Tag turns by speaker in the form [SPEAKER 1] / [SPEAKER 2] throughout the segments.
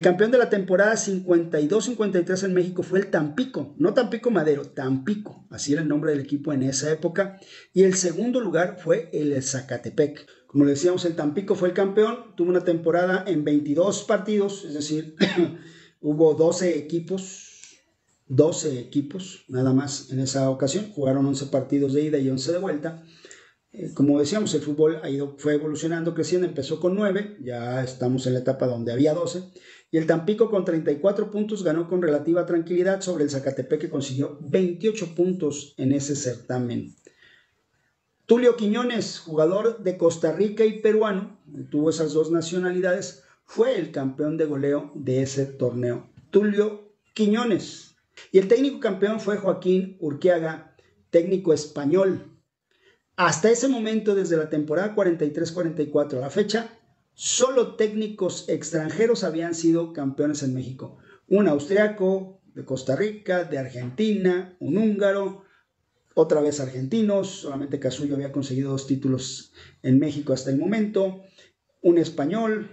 [SPEAKER 1] Campeón de la temporada 52-53 en México fue el Tampico, no Tampico Madero, Tampico, así era el nombre del equipo en esa época, y el segundo lugar fue el Zacatepec. Como le decíamos, el Tampico fue el campeón, tuvo una temporada en 22 partidos, es decir, hubo 12 equipos nada más en esa ocasión, jugaron 11 partidos de ida y 11 de vuelta. Como decíamos, el fútbol fue evolucionando, creciendo, empezó con 9, ya estamos en la etapa donde había 12, y el Tampico con 34 puntos ganó con relativa tranquilidad sobre el Zacatepec, que consiguió 28 puntos en ese certamen. Tulio Quiñones, jugador de Costa Rica y peruano, tuvo esas dos nacionalidades, fue el campeón de goleo de ese torneo. Tulio Quiñones. Y el técnico campeón fue Joaquín Urquiaga, técnico español. Hasta ese momento, desde la temporada 43-44 a la fecha, solo técnicos extranjeros habían sido campeones en México. Un austriaco, de Costa Rica, de Argentina, un húngaro, otra vez argentinos, solamente Casullo había conseguido 2 títulos en México hasta el momento, un español,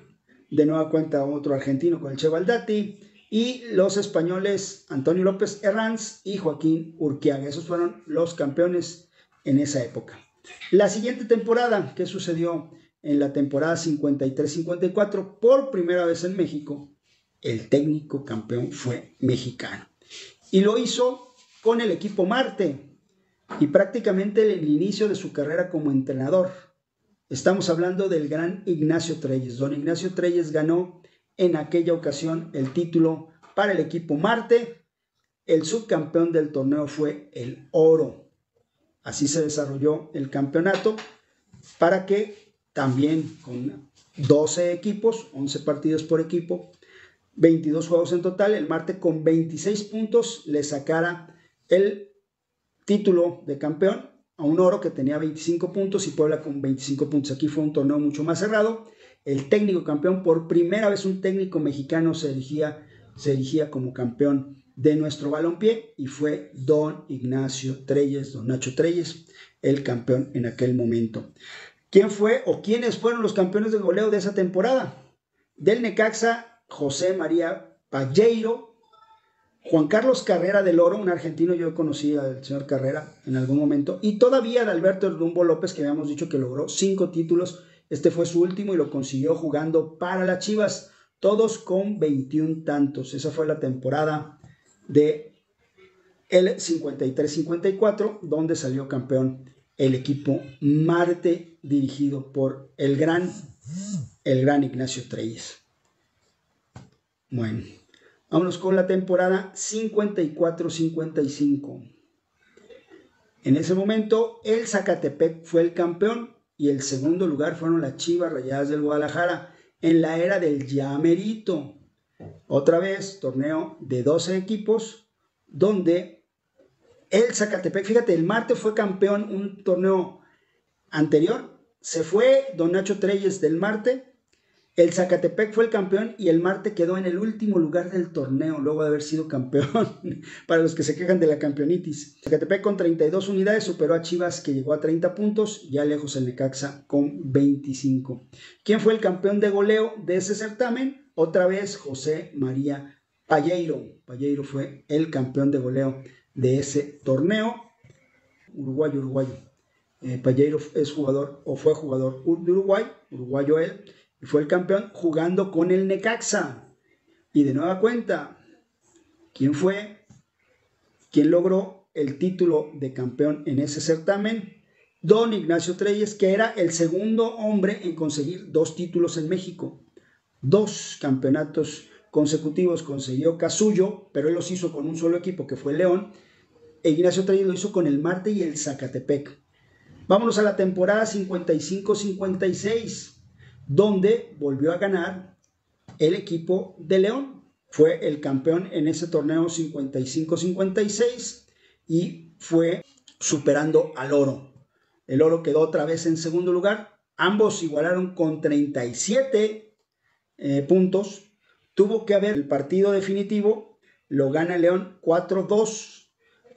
[SPEAKER 1] de nueva cuenta otro argentino con el Che Baldatti, y los españoles Antonio López Herranz y Joaquín Urquiaga. Esos fueron los campeones en esa época. La siguiente temporada, ¿qué sucedió? En la temporada 53-54, por primera vez en México, el técnico campeón fue mexicano. Y lo hizo con el equipo Marte, y prácticamente el inicio de su carrera como entrenador. Estamos hablando del gran Ignacio Treyes. Don Ignacio Treyes ganó en aquella ocasión el título para el equipo Marte. El subcampeón del torneo fue el Oro. Así se desarrolló el campeonato, para que también con 12 equipos, 11 partidos por equipo, 22 juegos en total, el Marte con 26 puntos le sacara el título de campeón a un Oro que tenía 25 puntos y Puebla con 25 puntos. Aquí fue un torneo mucho más cerrado. El técnico campeón, por primera vez un técnico mexicano se erigía como campeón de nuestro balompié, y fue don Ignacio Treyes, don Nacho Treyes, el campeón en aquel momento. ¿Quién fue o quiénes fueron los campeones de goleo de esa temporada? Del Necaxa, José María Palleiro, Juan Carlos Carrera del Oro, un argentino, yo conocí al señor Carrera en algún momento, y todavía de Alberto El Rumbo López, que habíamos dicho que logró 5 títulos, este fue su último y lo consiguió jugando para las Chivas, todos con 21 tantos. Esa fue la temporada de el 53-54, donde salió campeón el equipo Marte, dirigido por el gran Ignacio Treyes. Bueno, vámonos con la temporada 54-55. En ese momento, el Zacatepec fue el campeón y el segundo lugar fueron las Chivas Rayadas del Guadalajara en la era del Llamerito. Otra vez, torneo de 12 equipos, donde el Zacatepec, fíjate, el Marte fue campeón un torneo anterior, se fue don Nacho Treyes del Marte, el Zacatepec fue el campeón y el Marte quedó en el último lugar del torneo, luego de haber sido campeón, para los que se quejan de la campeonitis. Zacatepec con 32 unidades superó a Chivas, que llegó a 30 puntos, ya lejos el Necaxa con 25. ¿Quién fue el campeón de goleo de ese certamen? Otra vez José María Palleiro. Palleiro fue el campeón de goleo de ese torneo. Uruguayo. Palleiro es jugador, o fue jugador de Uruguay, uruguayo él, y fue el campeón jugando con el Necaxa. Y de nueva cuenta, ¿quién fue? ¿Quién logró el título de campeón en ese certamen? Don Ignacio Treyes, que era el segundo hombre en conseguir 2 títulos en México. 2 campeonatos consecutivos consiguió Casullo, pero él los hizo con un solo equipo, que fue León. E Ignacio Treyes lo hizo con el Marte y el Zacatepec. Vámonos a la temporada 55-56, donde volvió a ganar el equipo de León. Fue el campeón en ese torneo 55-56 y fue superando al Oro. El Oro quedó otra vez en segundo lugar. Ambos igualaron con 37 puntos. Tuvo que haber el partido definitivo, lo gana León 4-2.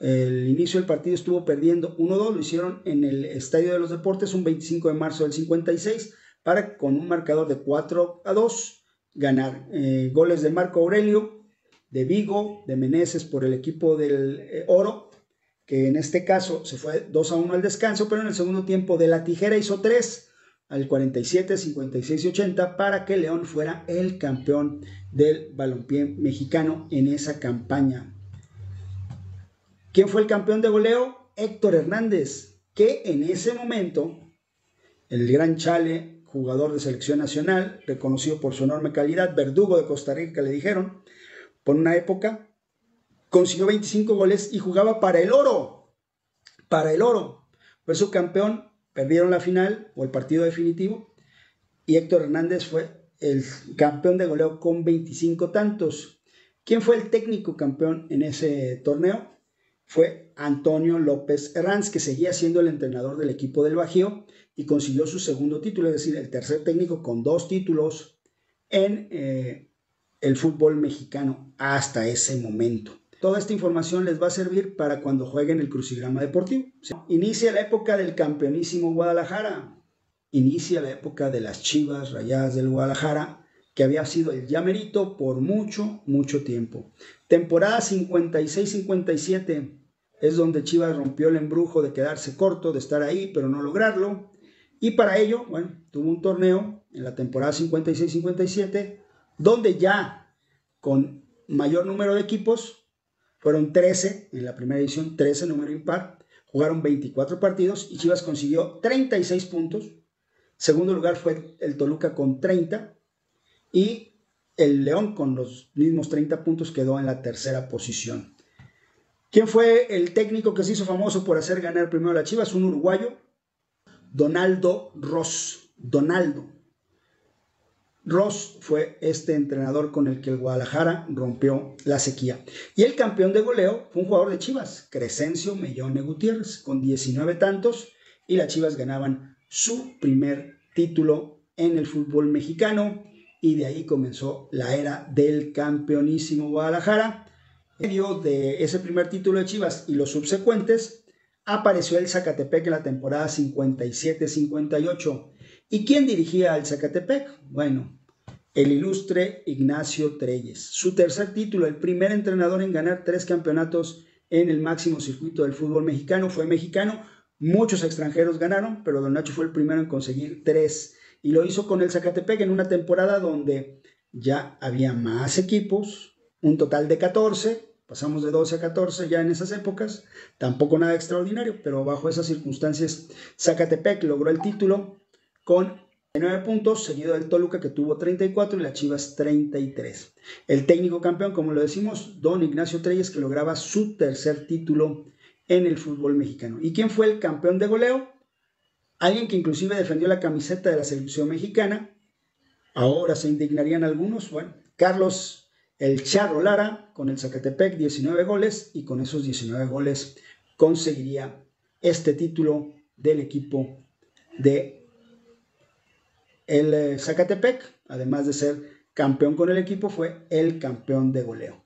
[SPEAKER 1] El inicio del partido estuvo perdiendo 1-2, lo hicieron en el Estadio de los Deportes un 25 de marzo del 56, con un marcador de 4-2, ganar. Goles de Marco Aurelio, de Vigo, de Meneses por el equipo del Oro, que en este caso se fue 2-1 al descanso, pero en el segundo tiempo de la Tijera hizo 3 al 47, 56 y 80 para que León fuera el campeón del balompié mexicano en esa campaña. ¿Quién fue el campeón de goleo? Héctor Hernández, que en ese momento, el gran Chale, jugador de selección nacional, reconocido por su enorme calidad, verdugo de Costa Rica le dijeron, por una época, consiguió 25 goles y jugaba para el oro. Para el oro. Fue su campeón, perdieron la final o el partido definitivo y Héctor Hernández fue el campeón de goleo con 25 tantos. ¿Quién fue el técnico campeón en ese torneo? Fue Antonio López Herranz, que seguía siendo el entrenador del equipo del Bajío y consiguió su segundo título, es decir, el tercer técnico con 2 títulos en el fútbol mexicano hasta ese momento. Toda esta información les va a servir para cuando jueguen el crucigrama deportivo. Inicia la época del campeonísimo Guadalajara. Inicia la época de las Chivas Rayadas del Guadalajara, que había sido el llamerito por mucho, mucho tiempo. Temporada 56-57 es donde Chivas rompió el embrujo de quedarse corto, de estar ahí, pero no lograrlo. Y para ello, bueno, tuvo un torneo en la temporada 56-57, donde ya con mayor número de equipos, fueron 13 en la primera edición, 13 número impar, jugaron 24 partidos y Chivas consiguió 36 puntos. Segundo lugar fue el Toluca con 30 y el León con los mismos 30 puntos quedó en la tercera posición. ¿Quién fue el técnico que se hizo famoso por hacer ganar primero a las Chivas? Un uruguayo, Donaldo Ros. Donaldo Ros fue este entrenador con el que el Guadalajara rompió la sequía. Y el campeón de goleo fue un jugador de Chivas, Crescencio Mellone Gutiérrez, con 19 tantos, y las Chivas ganaban su primer título en el fútbol mexicano, y de ahí comenzó la era del campeonísimo Guadalajara. En medio de ese primer título de Chivas y los subsecuentes, apareció el Zacatepec en la temporada 57-58. ¿Y quién dirigía al Zacatepec? Bueno, el ilustre Ignacio Treyes. Su tercer título, el primer entrenador en ganar 3 campeonatos en el máximo circuito del fútbol mexicano, fue mexicano. Muchos extranjeros ganaron, pero Don Nacho fue el primero en conseguir 3. Y lo hizo con el Zacatepec en una temporada donde ya había más equipos, un total de 14. Pasamos de 12 a 14 ya en esas épocas. Tampoco nada extraordinario, pero bajo esas circunstancias, Zacatepec logró el título con 9 puntos, seguido del Toluca, que tuvo 34, y las Chivas 33. El técnico campeón, como lo decimos, don Ignacio Treyes, que lograba su tercer título en el fútbol mexicano. ¿Y quién fue el campeón de goleo? Alguien que inclusive defendió la camiseta de la selección mexicana. Ahora se indignarían algunos. Bueno, Carlos El Charro Lara, con el Zacatepec, 19 goles, y con esos 19 goles conseguiría este título del equipo de el Zacatepec. Además de ser campeón con el equipo, fue el campeón de goleo.